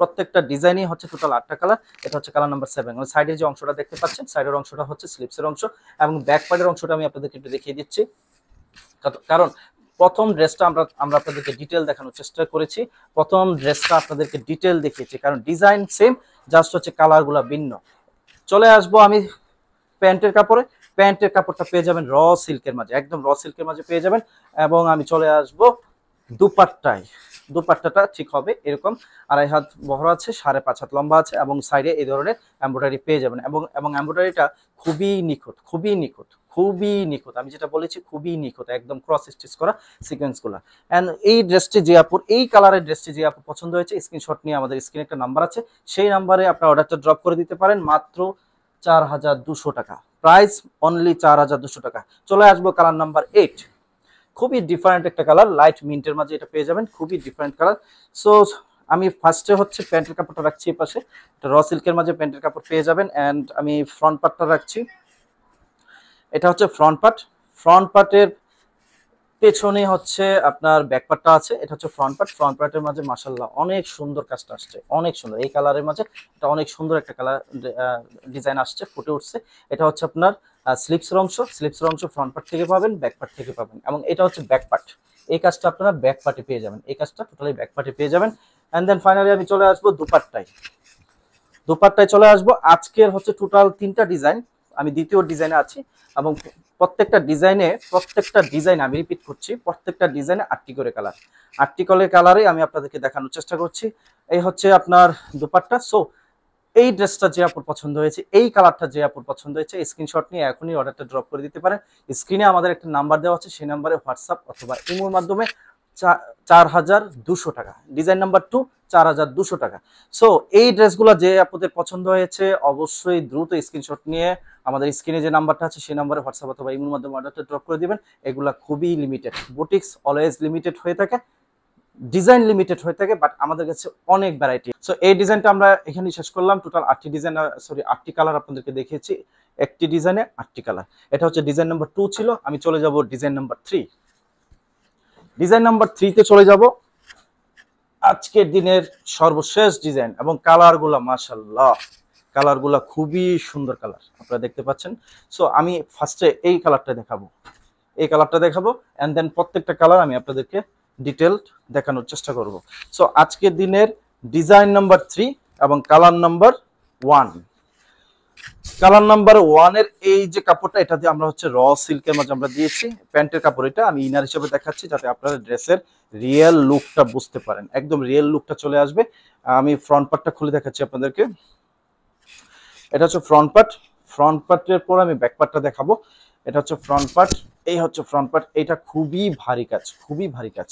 Speaker 1: প্রত্যেকটা ডিজাইনই হচ্ছে টোটাল 8টা কালার। এটা হচ্ছে কালার নাম্বার 7। মানে সাইডে যে অংশটা দেখতে পাচ্ছেন, সাইডের অংশটা হচ্ছে স্লিভসের অংশ, এবং ব্যাক পার্টের অংশটা আমি আপনাদেরকে একটু দেখিয়ে দিচ্ছি, কারণ প্রথম ড্রেসটা আমরা আপনাদেরকে ডিটেল দেখানোর চেষ্টা করেছি। প্রথম ড্রেসটা আপনাদেরকে ডিটেল দেখিয়েছি, কারণ ডিজাইন সেম, জাস্ট হচ্ছে কালারগুলো ভিন্ন। চলে আসবো আমি প্যান্টের কাপড়টা পেয়ে যাবেন র সিল্কের মাঝে, একদম র সিল্কের মাঝে পেয়ে যাবেন। এবং আমি চলে আসবো দুপাট্টাটা ঠিক হবে এরকম, 2.5 হাত বহর আছে, 5.5 হাত লম্বা আছে, এবং সাইডে এই ধরনের এমব্রয়ডারি পেয়ে যাবেন। এবং এমব্রয়ডারিটা খুবই নিখুঁত, আমি যেটা বলেছি খুবই নিখুঁত, একদম ক্রস স্টিচ করা সিকোয়েন্সগুলো। এন্ড এই ড্রেসটি যে আপুর, এই কালারের ড্রেসটি যে আপু পছন্দ হয়েছে স্ক্রিনশট নিয়ে আমাদের স্ক্রিনে একটা নাম্বার আছে, সেই নাম্বারে আপনার অর্ডারটা ড্রপ করে দিতে পারেন মাত্র 4200 টাকা, প্রাইস অনলি 4200 টাকা। চলে আসবো কালার নাম্বার 8, খুবই ডিফারেন্ট একটা কালার, লাইট মিন্টের মাঝে এটা পেয়ে যাবেন, খুবই ডিফারেন্ট কালার। সো আমি ফার্স্টে হচ্ছে প্যান্টের কাপড়টা রাখছি এই পাশে, এটা র সিল্কের মাঝে প্যান্টের কাপড় পেয়ে যাবেন। অ্যান্ড আমি ফ্রন্ট পার্টটা রাখছি, এটা হচ্ছে ফ্রন্ট পার্ট। ফ্রন্ট পার্টের পেছনে হচ্ছে আপনার ব্যাক পার্টটা আছে, এটা হচ্ছে ফ্রন্ট পার্ট। ফ্রন্ট পার্টের মাঝে মাশাআল্লাহ অনেক সুন্দর কাজটা আসছে, অনেক সুন্দর এই কালারের মাঝে, এটা অনেক সুন্দর একটা কালার ডিজাইন আসছে, ফুটে উঠছে। এটা হচ্ছে আপনার স্লিপসের অংশ, স্লিপসের অংশ ফ্রন্ট পার্ট থেকে পাবেন, ব্যাক পার্ট থেকে পাবেন, এবং এটা হচ্ছে ব্যাক পার্ট। এই কাজটা আপনারা ব্যাক পার্টে পেয়ে যাবেন, এই কাজটা টোটালি ব্যাক পার্টে পেয়ে যাবেন। এন্ড দেন ফাইনালি আমি চলে আসবো দুপাট্টায়। দুপাট্টায় চলে আসবো। আজকের হচ্ছে টোটাল 3টা ডিজাইন, আমি দ্বিতীয় ডিজাইনে আছি, এবং প্রত্যেকটা ডিজাইন আমি রিপিট করছি, প্রত্যেকটা ডিজাইনে 8টি করে কালার, 8টি করে কালারে আমি আপনাদেরকে দেখানোর চেষ্টা করছি। এই হচ্ছে আপনার দুপাট্টা। সো এই ড্রেসটা যে আপুর পছন্দ হয়েছে, এই কালারটা যে আপুর পছন্দ হয়েছে, স্ক্রিনশট নিয়ে এখনই অর্ডারটা ড্রপ করে দিতে পারেন। স্ক্রিনে আমাদের একটা নাম্বার দেওয়া আছে, সেই নাম্বারে হোয়াটসঅ্যাপ অথবা ইমোর মাধ্যমে 4200 টাকা, ডিজাইন নাম্বার 2 4200 টাকা। সো এই ড্রেসগুলো যে আপনাদের পছন্দ হয়েছে অবশ্যই দ্রুত স্ক্রিনশট নিয়ে আমাদের স্ক্রিনে যে নাম্বারটা আছে সেই নাম্বারে হোয়াটসঅ্যাপ অথবা ইমোর মাধ্যমে অর্ডারটা ড্রপ করে দিবেন। এগুলা খুবই লিমিটেড, বুটিক্স অলওয়েজ লিমিটেড হয়ে থাকে, ডিজাইন লিমিটেড হয়ে থাকে, বাট আমাদের কাছে অনেক ভ্যারাইটি। সো এই ডিজাইনটা আমরা এখানে শেষ করলাম। টোটাল 8টি ডিজাইন, সরি 8টি কালার আপনাদেরকে দেখিয়েছি, একটি ডিজাইনে 8টি কালার। এটা হচ্ছে ডিজাইন নাম্বার 2 ছিল। আমি চলে যাব ডিজাইন নাম্বার 3। ডিজাইন নাম্বার 3 তে চলে যাব। আজকের দিনের সর্বশেষ ডিজাইন, এবং কালারগুলো মাশাআল্লাহ, কালারগুলো খুবই সুন্দর কালার আপনারা দেখতে পাচ্ছেন। সো আমি ফার্স্টে এই কালারটা দেখাবো, এই কালারটা দেখাবো, এন্ড দেন প্রত্যেকটা কালার আমি আপনাদেরকে ডিটেলড দেখানোর চেষ্টা করব। সো আজকের দিনের ডিজাইন নাম্বার 3 এবং কালার নাম্বার 1। কালার নাম্বার 1 এর এই যে কাপড়টা, এটা দিয়ে আমরা হচ্ছে র সিল্কের মাঝে আমরা দিয়েছি প্যান্টের কাপড়। এটা আমি ইনার হিসেবে দেখাচ্ছি যাতে আপনারা ড্রেসের রিয়েল লুকটা বুঝতে পারেন, একদম রিয়েল লুকটা চলে আসবে। আমি ফ্রন্ট পার্টটা খুলে দেখাচ্ছি আপনাদেরকে। এটা হচ্ছে ফ্রন্ট পার্ট, ফ্রন্ট পার্টের পর আমি ব্যাক পার্টটা দেখাবো। এটা হচ্ছে ফ্রন্ট পার্ট, এই হচ্ছে ফ্রন্ট পার্ট। এটা খুবই ভারী কাজ, খুবই ভারী কাজ,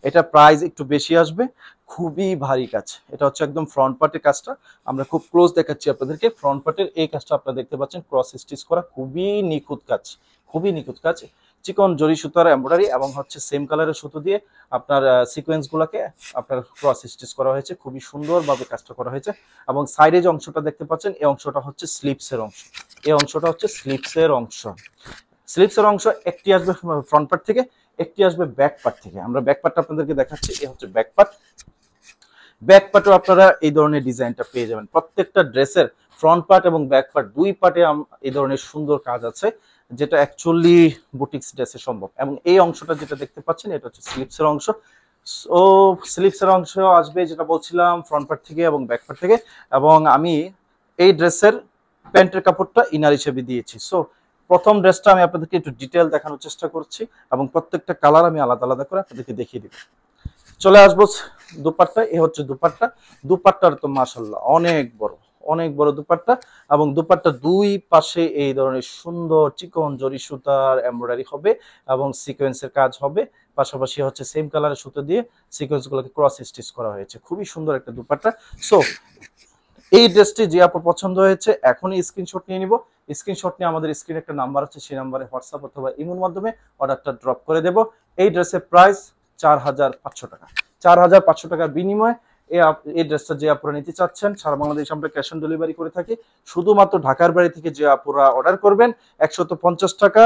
Speaker 1: এটা প্রাইস একটু বেশি আসবে, খুবই ভারী কাজ। এটা হচ্ছে একদম ফ্রন্ট পার্টের কাজটা আমরা খুব ক্লোজ দেখাচ্ছি আপনাদেরকে। ফ্রন্ট পার্টের এই কাজটা আপনারা দেখতে পাচ্ছেন, ক্রস স্টিচ করা, খুবই নিখুঁত কাজ, খুবই নিখুঁত কাজ। চিকন জরি সুতার এমব্রয়ডারি এবং হচ্ছে সেম কালারের সুতো দিয়ে আপনার সিকোয়েন্স গুলাকে আপনার ক্রস স্টিচ করা হয়েছে, খুবই সুন্দরভাবে কাজটা করা হয়েছে। এবং সাইডে যে অংশটা দেখতে পাচ্ছেন, এই অংশটা হচ্ছে স্লিপসের অংশ, এই অংশটা হচ্ছে স্লিপসের অংশ। স্লিপসের অংশ একটি আসবে ফ্রন্ট পার্ট থেকে, একটি আসবে ব্যাক পার্ট থেকে। আমরা ব্যাক পার্টটা আপনাদেরকে দেখাচ্ছি, এই হচ্ছে ব্যাক পার্ট। ব্যাক পার্টও আপনারা এই ধরনের ডিজাইনটা পেয়ে যাবেন। প্রত্যেকটা ড্রেসের ফ্রন্ট পার্ট এবং ব্যাক পার্ট দুই পার্টে এই ধরনের সুন্দর কাজ আছে, যেটা অ্যাকচুয়ালি বুটিক্স ড্রেসে সম্ভব। এবং এই অংশটা যেটা দেখতে পাচ্ছেন, এটা হচ্ছে স্লিপসের অংশ। ও স্লিপসের অংশ আসবে যেটা বলছিলাম ফ্রন্ট পার্ট থেকে এবং ব্যাক পার্ট থেকে। এবং আমি এই ড্রেসের প্যান্টের কাপড়টা ইনার হিসেবে দিয়েছি। সো প্রথম ড্রেসটা আমি আপনাদেরকে একটু ডিটেল দেখানোর চেষ্টা করছি, এবং প্রত্যেকটা কালার আমি আলাদা আলাদা করে আপনাদেরকে দেখিয়ে দিব। চলে আসবো দুপাট্টা, এ হচ্ছে দুপাট্টা। দুপাট্টার তো মাশাআল্লাহ অনেক বড়, অনেক বড় দুপাট্টা, এবং দুপাট্টা দুই পাশে এই ধরনের সুন্দর চিকন জরি সুতার এমব্রয়ডারি হবে এবং সিকোয়েন্সের কাজ হবে। পাশাপাশি হচ্ছে সেম কালারের সুতো দিয়ে সিকোয়েন্স গুলোকে ক্রস স্টিচ করা হয়েছে, খুবই সুন্দর একটা দুপাট্টা। সো এই ড্রেসটি যে আপনার পছন্দ হয়েছে এখনই স্ক্রিনশট নিয়ে নিব। স্ক্রিনশট নিয়ে আমাদের স্ক্রিনে একটা নাম্বার আছে, সেই নাম্বারে হোয়াটসঅ্যাপ অথবা ইমোর মাধ্যমে অর্ডারটা ড্রপ করে দেব। এই ড্রেসের প্রাইস 4500 টাকা। 4500 টাকার বিনিময়ে এই ড্রেসটা যে আপুরা নিতে চাচ্ছেন, সারা বাংলাদেশ আমরা ক্যাশ অন ডেলিভারি করে থাকি। শুধুমাত্র ঢাকার বাড়ি থেকে যে আপুরা অর্ডার করবেন 150 টাকা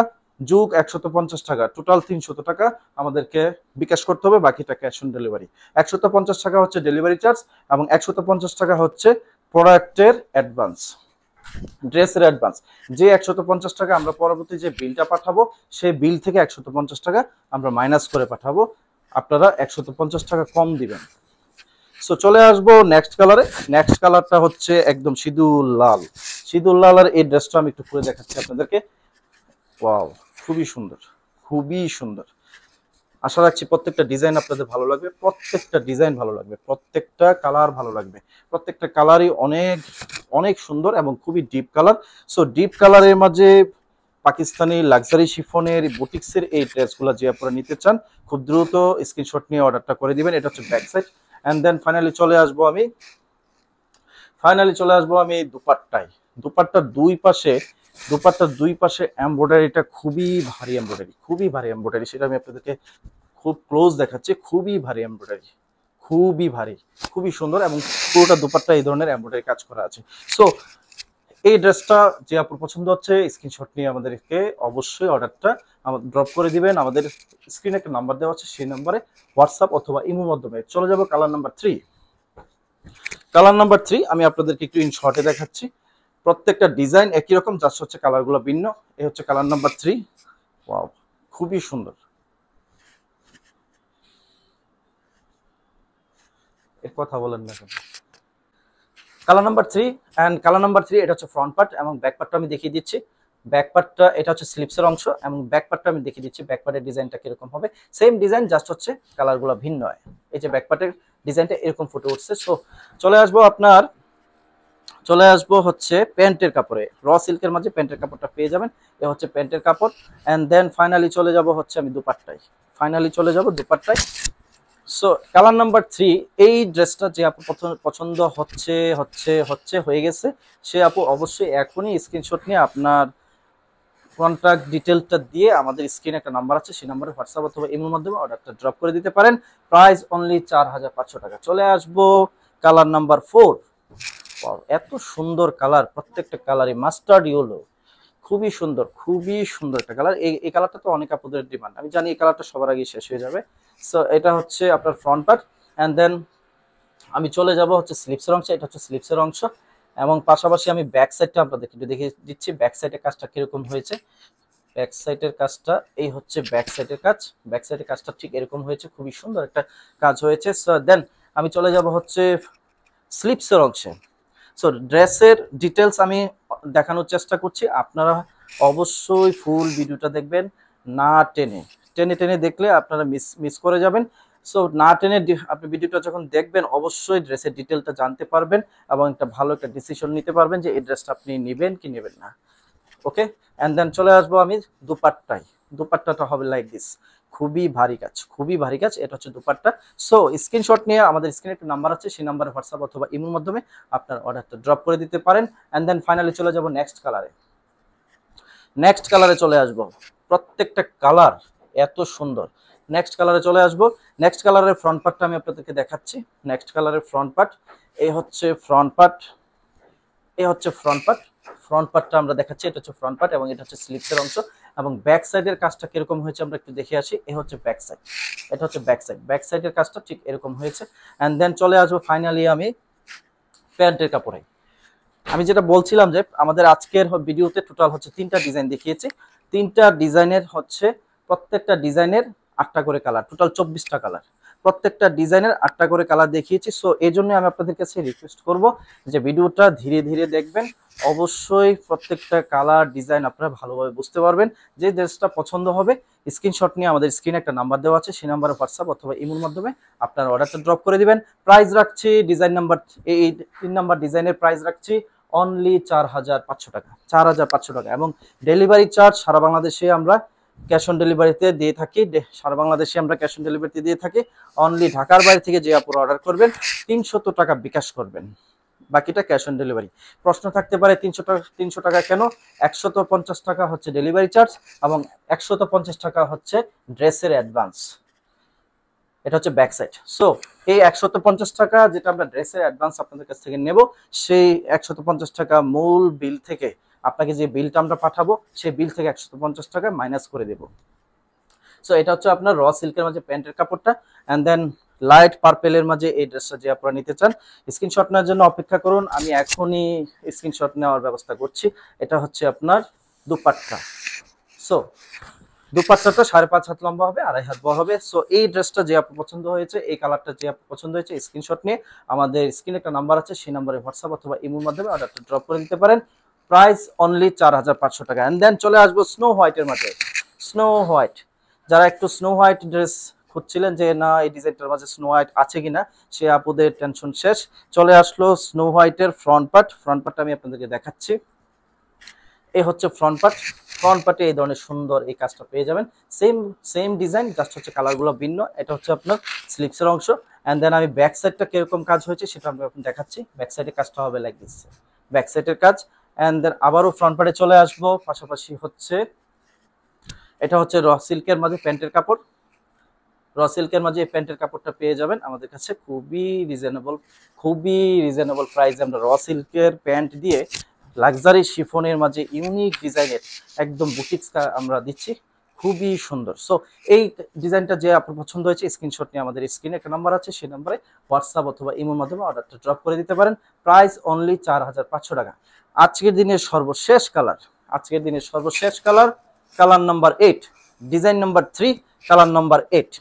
Speaker 1: যোগ 150 টাকা, টোটাল 300 টাকা আমাদেরকে বিকাশ করতে হবে, বাকিটা ক্যাশ অন ডেলিভারি। 150 টাকা হচ্ছে ডেলিভারি চার্জ, এবং 150 টাকা হচ্ছে প্রোডাক্টের অ্যাডভান্স, ড্রেসের অ্যাডভান্স। যে 150 টাকা আমরা পরবর্তী যে বিলটা পাঠাবো, সেই বিল থেকে 150 টাকা আমরা মাইনাস করে পাঠাবো, আপনারা 150 টাকা কম দিবেন। সো চলে আসবো নেক্সট কালারে। নেক্সট কালারটা হচ্ছে একদম সিঁদুর লাল। সিঁদুর লাল আর এই ড্রেসটা আমি একটু খুলে দেখাচ্ছি আপনাদেরকে। ওয়াও, খুবই সুন্দর, খুবই সুন্দর। আশা রাখছি প্রত্যেকটা ডিজাইন আপনাদের ভালো লাগবে, প্রত্যেকটা ডিজাইন ভালো লাগবে, প্রত্যেকটা কালার ভালো লাগবে। প্রত্যেকটা কালারই অনেক অনেক সুন্দর এবং খুবই ডিপ কালার। সো ডিপ কালারের মাঝে পাকিস্তানি লাক্সারি শিফনের বুটিক্সের এই ড্রেসগুলো যে আপনারা নিতে চান, খুব দ্রুত স্ক্রিনশট নিয়ে অর্ডারটা করে দিবেন। এটা হচ্ছে back side. And then finally চলে আসবো আমি দুপাট্টায়। দুপাট্টার দুই পাশে এমব্রয়ডারিটা খুবই ভারী এমব্রয়ডারি, খুবই ভারী এমব্রয়ডারি। সেটা আমি আপনাদেরকে খুব ক্লোজ দেখাচ্ছি, খুবই ভারী এমব্রয়ডারি,
Speaker 2: খুবই ভারী, খুবই সুন্দর, এবং পুরোটা দুপাট্টা এই ধরনের এমব্রয়ডারি কাজ করা আছে। সো এই ড্রেসটা যে আপনার পছন্দ হচ্ছে, স্ক্রিনশট নিয়ে আমাদেরকে অবশ্যই অর্ডারটা ড্রপ করে দিবেন। আমাদের স্ক্রিনে একটা নাম্বার দেওয়া আছে, সেই নাম্বারে হোয়াটসঅ্যাপ অথবা ইমোর মাধ্যমে। চলে যাব কালার নাম্বার 3। কালার নাম্বার 3 আমি আপনাদেরকে একটু ইন শর্টে দেখাচ্ছি। প্রত্যেকটা ডিজাইন একই রকম, জাস্ট হচ্ছে কালারগুলো ভিন্ন। এই হচ্ছে কালার নাম্বার 3। ওয়াও, খুবই সুন্দর। এর কথা বলেন না কেন? Colour number 3 and colour number 3 এটা হচ্ছে ফ্রন্ট পার্ট, এবং ব্যাক পার্টটা আমি দেখিয়ে দিচ্ছি। ব্যাক পার্টটা এটা হচ্ছে স্লিপসের অংশ, এবং ব্যাক পার্টটা আমি দেখিয়ে দিচ্ছি ব্যাক পার্টের ডিজাইনটা কিরকম হবে। সেম ডিজাইন, জাস্ট হচ্ছে কালারগুলো ভিন্ন হয়। এই যে ব্যাক পার্টের ডিজাইনটা এরকম ফুটে উঠছে। সো চলে আসবো হচ্ছে প্যান্টের কাপড়ে। র সিল্কের মাঝে প্যান্টের কাপড়টা পেয়ে যাবেন। এ হচ্ছে প্যান্টের কাপড়। এন্ড দেন ফাইনালি চলে যাব হচ্ছে আমি দুপাট্টায়। সো কালার নাম্বার 3, এই ড্রেসটা যে আপু পছন্দ হয়ে গেছে, সে আপু অবশ্যই এখনই স্ক্রিনশট নিয়ে আপনার কন্ট্যাক্ট ডিটেলটা দিয়ে আমাদের স্ক্রিনে একটা নাম্বার আছে, সেই নাম্বারে হোয়াটসঅ্যাপ অথবা ইমের মাধ্যমে অর্ডারটা ড্রপ করে দিতে পারেন। প্রাইস অনলি 4500 টাকা। চলে আসবো কালার নাম্বার 4। এত সুন্দর কালার, প্রত্যেকটা কালারই মাস্টার্ড ইয়েলো, খুবই সুন্দর একটা কালার। এই কালারটা তো অনেক আপুদের ডিমান্ড, আমি জানি এই কালারটা সবার আগে শেষ হয়ে যাবে। সো এটা হচ্ছে আপনার ফ্রন্ট পার্ট, এন্ড দেন আমি চলে যাব হচ্ছে স্লিপসের অংশ। এটা হচ্ছে স্লিপসের অংশ, এবং পাশাপাশি আমি ব্যাক সাইডটা আপনাদেরকে একটু দেখিয়ে দিচ্ছি। ব্যাক সাইডের কাজটা কিরকম হয়েছে। ব্যাক সাইডের কাজটা এই হচ্ছে ব্যাক সাইডের কাজ। ব্যাক সাইডের কাজটা ঠিক এরকম হয়েছে, খুবই সুন্দর একটা কাজ হয়েছে। সো দেন আমি চলে যাব হচ্ছে স্লিপসের অংশে। সো ড্রেসের ডিটেলস আমি দেখানোর চেষ্টা করছি, আপনারা অবশ্যই ফুল ভিডিওটা দেখবেন, না টেনে দেখলে আপনারা মিস করে যাবেন। সো না টেনে আপনি ভিডিওটা যখন দেখবেন, অবশ্যই ড্রেসের ডিটেলটা জানতে পারবেন, এবং একটা ভালো একটা ডিসিশন নিতে পারবেন যে এই ড্রেসটা আপনি নেবেন কি নেবেন না। ওকে, এন্ড দেন চলে আসবো আমি দুপাট্টায়। দুপাট্টাটা হবে লাইক দিস, খুবই ভারী কাজ। এটা হচ্ছে দুপাট্টা। সো স্ক্রিনশট নিয়ে আমাদের স্ক্রিনে একটা নাম্বার আছে, সেই নাম্বারে হোয়াটসঅ্যাপ অথবা ইমোর মাধ্যমে আপনার অর্ডারটা ড্রপ করে দিতে পারেন। এন্ড দেন ফাইনালি চলে যাব নেক্সট কালারে চলে আসবো। প্রত্যেকটা কালার এত সুন্দর। নেক্সট কালারে চলে আসবো। নেক্সট কালারের ফ্রন্ট পার্টটা আমি আপনাদেরকে দেখাচ্ছি। নেক্সট কালারের ফ্রন্ট পার্ট, এই হচ্ছে ফ্রন্ট পার্ট। ফ্রন্ট পার্টটা আমরা দেখাচ্ছি, এটা হচ্ছে ফ্রন্ট পার্ট, এবং এটা হচ্ছে স্লিপসের অংশ। এবং ব্যাক সাইডের কাজটা কিরকম হয়েছে আমরা একটু দেখে আসি। এই হচ্ছে ব্যাক সাইড, এটা হচ্ছে ব্যাক সাইডের কাজটা ঠিক এরকম হয়েছে। এন্ড দেন চলে আসবো ফাইনালি আমি প্যান্টের কাপড়ে। আমি যেটা বলছিলাম যে আমাদের আজকের ভিডিওতে টোটাল হচ্ছে 3টা ডিজাইন দেখিয়েছি। 3টা ডিজাইনের হচ্ছে প্রত্যেকটা ডিজাইনের 8টা করে কালার, টোটাল 24টা কালার। প্রত্যেকটা ডিজাইনের 8টা করে কালার দেখিয়েছি। সো এই জন্য আমি আপনাদের কাছে রিকোয়েস্ট করব যে ভিডিওটা ধীরে দেখবেন। অবশ্যই প্রত্যেকটা কালার ডিজাইন আপনারা ভালোভাবে বুঝতে পারবেন। যে ড্রেসটা পছন্দ হবে, স্ক্রিনশট নিয়ে আমাদের স্ক্রিনে একটা নাম্বার দেওয়া আছে, সেই নাম্বারে হোয়াটসঅ্যাপ অথবা ইমোর মাধ্যমে আপনার অর্ডারটা ড্রপ করে দিবেন। প্রাইস রাখছি ডিজাইন নাম্বার, এই 3 নাম্বার ডিজাইনের প্রাইস রাখছি অনলি 4500 টাকা। 4500 টাকা, এবং ডেলিভারি চার্জ সারা বাংলাদেশে আমরা ক্যাশ অন ডেলিভারিতে দিয়ে থাকি। অনলি ঢাকার বাইরে থেকে যে আপুরা অর্ডার করবেন 300 টাকা বিকাশ করবেন, বাকিটা ক্যাশ অন ডেলিভারি। প্রশ্ন থাকতে পারে 300 টাকা কেন? 150 টাকা হচ্ছে ডেলিভারি চার্জ, এবং 150 টাকা হচ্ছে ড্রেসের অ্যাডভান্স। এটা হচ্ছে ব্যাক সাইড। সো এই 150 টাকা যেটা আমরা ড্রেসের অ্যাডভান্স আপনাদের কাছ থেকে নেব, সেই 150 টাকা মূল বিল থেকে আপনাকে যে বিলটা আমরা পাঠাবো, সেই বিল থেকে 150 টাকা মাইনাস করে দেব। সো এটা হচ্ছে আপনার র সিল্কের মাঝে প্যান্টের কাপড়টা, এন্ড দেন লাইট পার্পেলের মাঝে এই ড্রেসটা যে আপনারা নিতে চান, স্ক্রিনশট নেওয়ার জন্য অপেক্ষা করুন, আমি এখনই স্ক্রিনশট নেওয়ার ব্যবস্থা করছি। এটা হচ্ছে আপনার দুপাট্টা। সো দুপাট্টাটা 5.5 হাত লম্বা হবে, 2.5 হাত বড় হবে। সো এই ড্রেসটা যে আপনার পছন্দ হয়েছে, এই কালারটা যে আপনার পছন্দ হয়েছে, স্ক্রিনশট নিয়ে আমাদের স্ক্রিনে একটা নাম্বার আছে, সেই নাম্বারে হোয়াটসঅ্যাপ অথবা ইমোর মাধ্যমে অর্ডারটা ড্রপ করে দিতে পারেন। প্রাইস অনলি 4500 টাকা। এন্ড দেন চলে আসবো স্নো হোয়াইটের মাঝে। স্নো হোয়াইট, যারা একটু স্নো হোয়াইট ড্রেস খুঁজছিলেন যে না এই ডিজাইনটার মাঝে স্নো হোয়াইট আছে কিনা, সে আপুদের টেনশন শেষ। চলে আসলো স্নো হোয়াইটের ফ্রন্ট পার্টটা আমি আপনাদেরকে দেখাচ্ছি। এই হচ্ছে ফ্রন্ট পার্টে এই ধরনের সুন্দর এই কাজটা পেয়ে যাবেন। সেম ডিজাইন, জাস্ট হচ্ছে কালারগুলো ভিন্ন। এটা হচ্ছে আপনার স্লিপসের অংশ। এন্ড দেন আমি ব্যাক সাইডটা কিরকম কাজ হয়েছে সেটা আমি আপনাকে দেখাচ্ছি। ব্যাক সাইডের কাজটা হবে লাইক দিস, ব্যাক সাইডের কাজ। এন্ড দেন আবারও ফ্রন্ট পার্টে চলে আসবো। পাশাপাশি হচ্ছে এটা হচ্ছে র সিল্কের মাঝে প্যান্টের কাপড়। র সিল্কের মাঝে এই প্যান্টের কাপড়টা পেয়ে যাবেন আমাদের কাছে খুবই রিজনেবল প্রাইসে আমরা র সিল্কের প্যান্ট দিয়ে লাক্সারি শিফনের মাঝে ইউনিক ডিজাইনের একদম বুটিক্স আমরা দিচ্ছি, খুবই সুন্দর। সো এই ডিজাইনটা যে আপনার পছন্দ হয়েছে স্ক্রিনশট নিয়ে আমাদের স্ক্রিনে একটা নাম্বার আছে, সেই নাম্বারে হোয়াটসঅ্যাপ অথবা ইমোর মাধ্যমে অর্ডারটা ড্রপ করে দিতে পারেন। প্রাইস অনলি 4500 টাকা। আজকের দিনের সর্বশেষ colour, colour number 8, design number 3, colour number 8।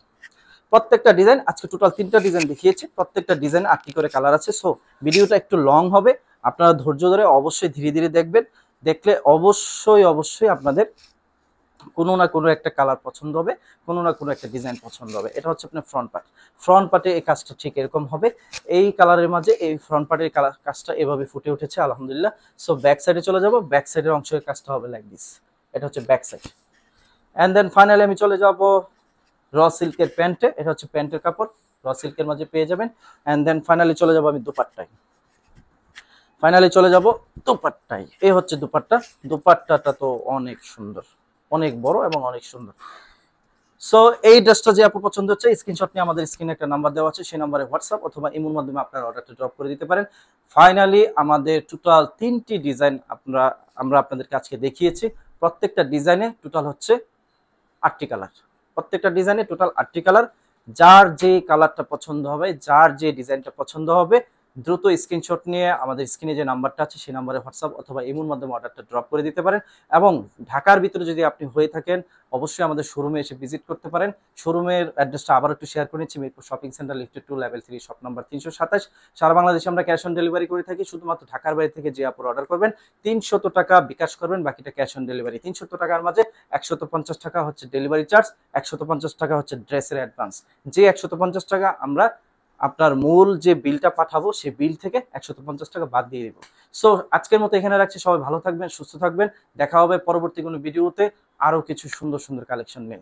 Speaker 2: প্রত্যেকটা ডিজাইন আজকে টোটাল 3টা ডিজাইন দেখিয়েছি, প্রত্যেকটা ডিজাইন 8টি করে কালার আছে। সো ভিডিওটা একটু লং হবে, আপনারা ধৈর্য ধরে অবশ্যই ধীরে ধীরে দেখবেন, দেখলে অবশ্যই আপনাদের কোনো না কোনো একটা কালার পছন্দ হবে, কোনো না কোনো একটা ডিজাইন পছন্দ হবে। এটা হচ্ছে আপনার ফ্রন্ট পার্টে এই কাজটা ঠিক এরকম হবে, এই কালারের মাঝে এই ফ্রন্ট পার্টের কাজটা এভাবে ফুটে উঠেছে আলহামদুলিল্লাহ। সো ব্যাক সাইডে চলে যাব, ব্যাক সাইডের অংশের কাজটা হবে লাইক দিস, এটা হচ্ছে back side. And then finally আমি চলে যাব র সিল্কের প্যান্টে, এটা হচ্ছে প্যান্টের কাপড়, র সিল্কের মাঝে পেয়ে যাবেন। এন্ড দেন ফাইনালি চলে যাব আমি দুপাট্টায়, এই হচ্ছে দুপাট্টাটা তো অনেক সুন্দর, অনেক বড় এবং অনেক সুন্দর। সো এই ড্রেসটা যে আপু পছন্দ হচ্ছে স্ক্রিনশট নিয়ে আমাদের স্ক্রিনে একটা নাম্বার দেওয়া আছে, সেই নাম্বারে হোয়াটসঅ্যাপ অথবা ইমোর মাধ্যমে আপনার অর্ডারটা ড্রপ করে দিতে পারেন। ফাইনালি আমাদের টোটাল 3টি ডিজাইন আমরা আপনাদেরকে আজকে দেখিয়েছি, প্রত্যেকটা ডিজাইনে টোটাল হচ্ছে 8টি কালার, প্রত্যেকটা ডিজাইনে টোটাল 8টি কালার। যার যে কালারটা পছন্দ হবে, যার যে ডিজাইনটা পছন্দ হবে, দ্রুত স্ক্রিনশট নিয়ে আমাদের স্ক্রিনে যে নাম্বারটা আছে সেই নাম্বারে হোয়াটসঅ্যাপ অথবা ইমোর মাধ্যমে অর্ডারটা ড্রপ করে দিতে পারেন। এবং ঢাকার ভিতরে যদি আপনি হয়ে থাকেন অবশ্যই আমাদের শোরুমে এসে ভিজিট করতে পারেন। শোরুমের অ্যাড্রেসটা আবার একটু শেয়ার করে নিচ্ছি, Mirpur shopping centre lifted 2 level 3 shop number 327। সারা বাংলাদেশে আমরা ক্যাশ অন ডেলিভারি করে থাকি, শুধুমাত্র ঢাকার বাইরে থেকে যে আপুর অর্ডার করবেন 300 টাকা বিকাশ করবেন, বাকিটা ক্যাশ অন ডেলিভারি। 300 টাকার মাঝে 150 টাকা হচ্ছে ডেলিভারি চার্জ, 150 টাকা হচ্ছে ড্রেসের অ্যাডভান্স। যে 150 টাকা আমরা আপনার মূল যে বিলটা পাঠাবো সেই বিল থেকে 150 টাকা বাদ দিয়ে দিব। সো আজকের মতো এখানে রাখছি, সবাই ভালো থাকবেন, সুস্থ থাকবেন, দেখা হবে পরবর্তী কোনো ভিডিওতে আরো কিছু সুন্দর কালেকশন নিয়ে।